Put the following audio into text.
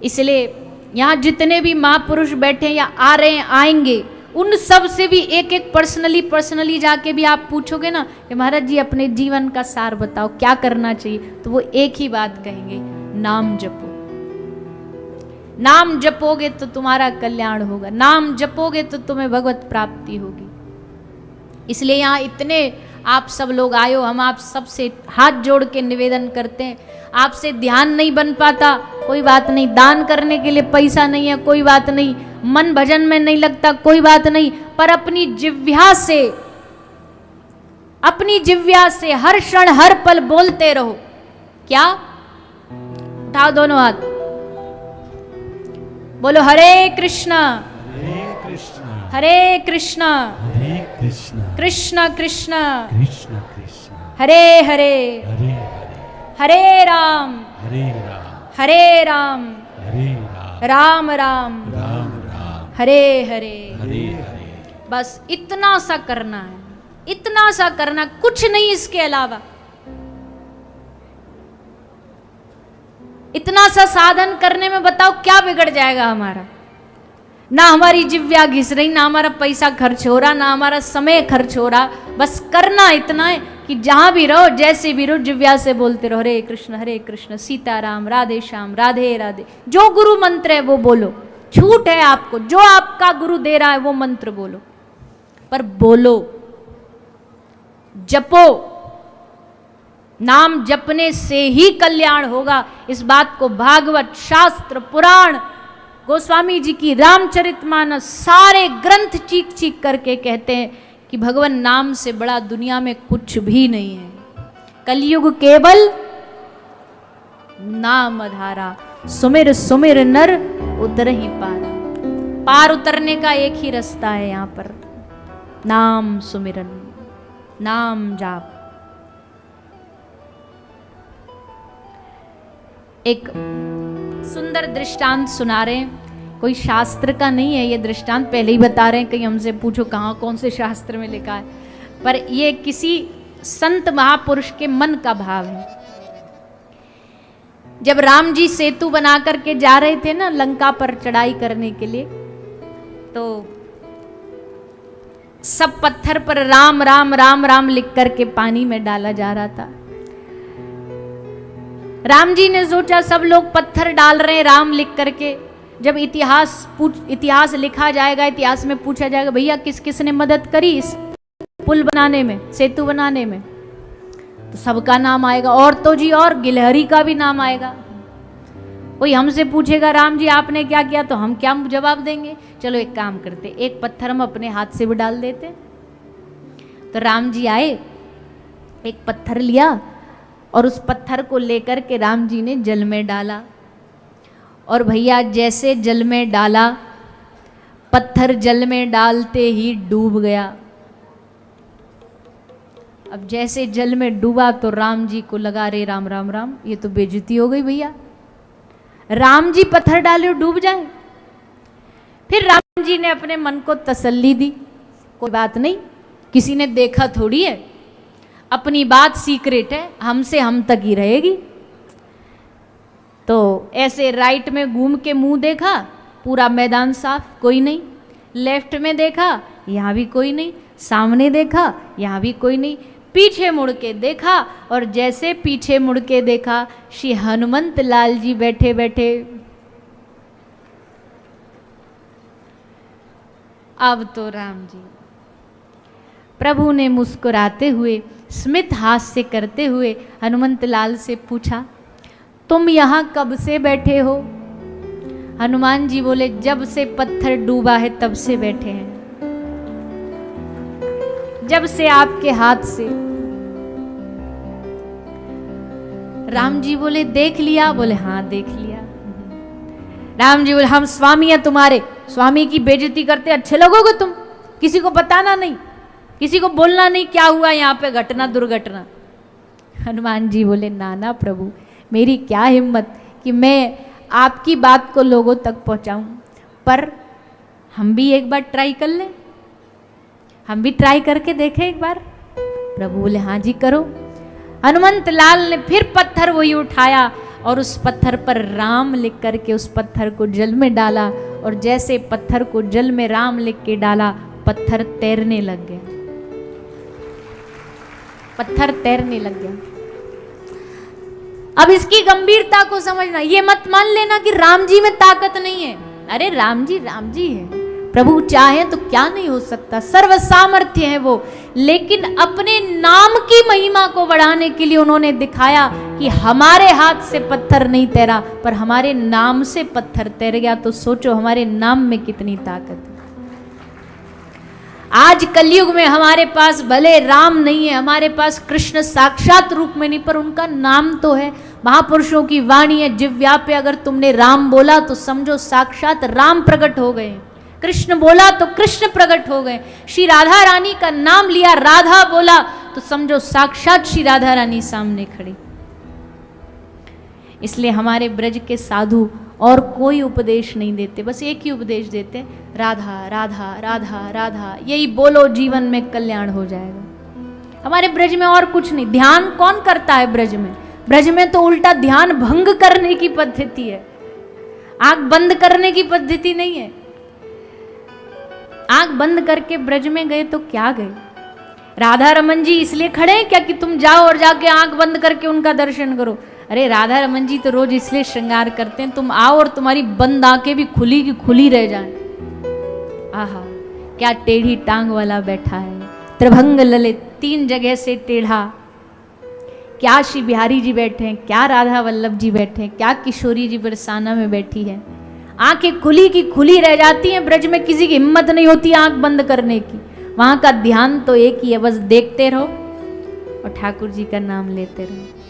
इसलिए यहाँ जितने भी महापुरुष बैठे हैं या आ रहे हैं आएंगे, उन सब से भी एक एक पर्सनली जाके भी आप पूछोगे ना कि महाराज जी अपने जीवन का सार बताओ, क्या करना चाहिए, तो वो एक ही बात कहेंगे, नाम जपो। नाम जपोगे तो तुम्हारा कल्याण होगा, नाम जपोगे तो तुम्हें भगवत प्राप्ति होगी। इसलिए यहाँ इतने आप सब लोग आए हो, हम आप सबसे हाथ जोड़ के निवेदन करते हैं। आपसे ध्यान नहीं बन पाता, कोई बात नहीं, दान करने के लिए पैसा नहीं है, कोई बात नहीं, मन भजन में नहीं लगता, कोई बात नहीं, पर अपनी जिह्वा से हर क्षण हर पल बोलते रहो। क्या? उठाओ दोनों हाथ, बोलो हरे कृष्णा हरे कृष्णा कृष्ण कृष्ण हरे हरे हरे राम राम राम हरे हरे। बस इतना सा करना है, इतना सा करना, कुछ नहीं इसके अलावा। इतना सा साधन करने में बताओ क्या बिगड़ जाएगा हमारा? ना हमारी जिव्या घिस रही, ना हमारा पैसा खर्च हो रहा, ना हमारा समय खर्च हो रहा। बस करना इतना है कि जहां भी रहो, जैसे भी रहो, जिव्या से बोलते रहो हरे कृष्ण सीताराम राधे श्याम राधे राधे। जो गुरु मंत्र है वो बोलो, छूट है आपको, जो आपका गुरु दे रहा है वो मंत्र बोलो, पर बोलो, जपो। नाम जपने से ही कल्याण होगा। इस बात को भागवत, शास्त्र, पुराण, गोस्वामी जी की रामचरितमानस, सारे ग्रंथ चीख चीख करके कहते हैं कि भगवान नाम से बड़ा दुनिया में कुछ भी नहीं है। कलयुग केवल नाम धारा, सुमिर सुमिर नर उतर ही पारा। पार उतरने का एक ही रास्ता है यहाँ पर, नाम सुमिरन, नाम जाप। एक सुंदर दृष्टांत सुना रहे हैं, कोई शास्त्र का नहीं है ये दृष्टांत, पहले ही बता रहे हैं, कहीं हमसे पूछो कहाँ कौन से शास्त्र में लिखा है, पर ये किसी संत महापुरुष के मन का भाव है। जब राम जी सेतु बना करके जा रहे थे ना लंका पर चढ़ाई करने के लिए, तो सब पत्थर पर राम राम राम राम लिख करके पानी में डाला जा रहा था। राम जी ने सोचा सब लोग पत्थर डाल रहे हैं राम लिख करके, जब इतिहास लिखा जाएगा, इतिहास में पूछा जाएगा भैया किस किस ने मदद करी इस पुल बनाने में, सेतु बनाने में, तो सबका नाम आएगा, और तो जी और गिलहरी का भी नाम आएगा। कोई हमसे पूछेगा राम जी आपने क्या किया, तो हम क्या जवाब देंगे? चलो एक काम करते, एक पत्थर हम अपने हाथ से भी डाल देते। तो राम जी आए, एक पत्थर लिया और उस पत्थर को लेकर के राम जी ने जल में डाला, और भैया जैसे जल में डाला, पत्थर जल में डालते ही डूब गया। अब जैसे जल में डूबा तो राम जी को लगा, रे राम राम राम, ये तो बेइज्जती हो गई भैया, राम जी पत्थर डाले और डूब जाए। फिर राम जी ने अपने मन को तसल्ली दी, कोई बात नहीं, किसी ने देखा थोड़ी है, अपनी बात सीक्रेट है, हमसे हम तक ही रहेगी। तो ऐसे राइट में घूम के मुंह देखा, पूरा मैदान साफ, कोई नहीं। लेफ्ट में देखा, यहाँ भी कोई नहीं। सामने देखा, यहाँ भी कोई नहीं। पीछे मुड़ के देखा, और जैसे पीछे मुड़ के देखा, श्री हनुमंत लाल जी बैठे बैठे। अब तो राम जी, प्रभु ने मुस्कुराते हुए, स्मित हास्य करते हुए हनुमंत लाल से पूछा, तुम यहाँ कब से बैठे हो? हनुमान जी बोले, जब से पत्थर डूबा है तब से बैठे हैं, जब से आपके हाथ से। राम जी बोले, देख लिया? बोले हाँ देख लिया। राम जी बोले, हम स्वामी हैं तुम्हारे, स्वामी की बेइज्जती करते अच्छे लगोगे तुम? किसी को बताना नहीं, किसी को बोलना नहीं क्या हुआ यहाँ पे, घटना दुर्घटना। हनुमान जी बोले, नाना प्रभु, मेरी क्या हिम्मत कि मैं आपकी बात को लोगों तक पहुँचाऊँ, पर हम भी एक बार ट्राई कर लें, हम भी ट्राई करके देखें एक बार। प्रभु बोले, हाँ जी करो। हनुमंत लाल ने फिर पत्थर वही उठाया और उस पत्थर पर राम लिख करके उस पत्थर को जल में डाला, और जैसे पत्थर को जल में राम लिख के डाला, पत्थर तैरने लग गया, पत्थर तैरने लग गया। अब इसकी गंभीरता को समझना, ये मत मान लेना कि राम जी में ताकत नहीं है। अरे राम जी है, प्रभु चाहे तो क्या नहीं हो सकता, सर्व सामर्थ्य है वो। लेकिन अपने नाम की महिमा को बढ़ाने के लिए उन्होंने दिखाया कि हमारे हाथ से पत्थर नहीं तैरा, पर हमारे नाम से पत्थर तैर गया। तो सोचो हमारे नाम में कितनी ताकत है। आज कलयुग में हमारे पास भले राम नहीं है, हमारे पास कृष्ण साक्षात रूप में नहीं, पर उनका नाम तो है। महापुरुषों की वाणी है, जिव्या पे अगर तुमने राम बोला तो समझो साक्षात राम प्रकट हो गए, कृष्ण बोला तो कृष्ण प्रकट हो गए, श्री राधा रानी का नाम लिया, राधा बोला तो समझो साक्षात श्री राधा रानी सामने खड़ी। इसलिए हमारे ब्रज के साधु और कोई उपदेश नहीं देते, बस एक ही उपदेश देते, राधा राधा राधा राधा, यही बोलो जीवन में कल्याण हो जाएगा। हमारे ब्रज में और कुछ नहीं। ध्यान कौन करता है ब्रज में? ब्रज में तो उल्टा ध्यान भंग करने की पद्धति है, आंख बंद करने की पद्धति नहीं है। आंख बंद करके ब्रज में गए तो क्या गए? राधा रमन जी इसलिए खड़े हैं क्या कि तुम जाओ और जाके आंख बंद करके उनका दर्शन करो? अरे राधा रमन जी तो रोज इसलिए श्रृंगार करते हैं, तुम आओ और तुम्हारी बंद आंखें भी खुली की खुली रह जाए। आहा, क्या टेढ़ी टांग वाला बैठा है, त्रिभंग ललित, 3 जगह से टेढ़ा। क्या श्री बिहारी जी बैठे हैं, क्या राधा वल्लभ जी बैठे हैं, क्या किशोरी जी बरसाना में बैठी है। आंखें खुली की खुली रह जाती हैं। ब्रज में किसी की हिम्मत नहीं होती आंख बंद करने की। वहां का ध्यान तो एक ही है, बस देखते रहो और ठाकुर जी का नाम लेते रहो।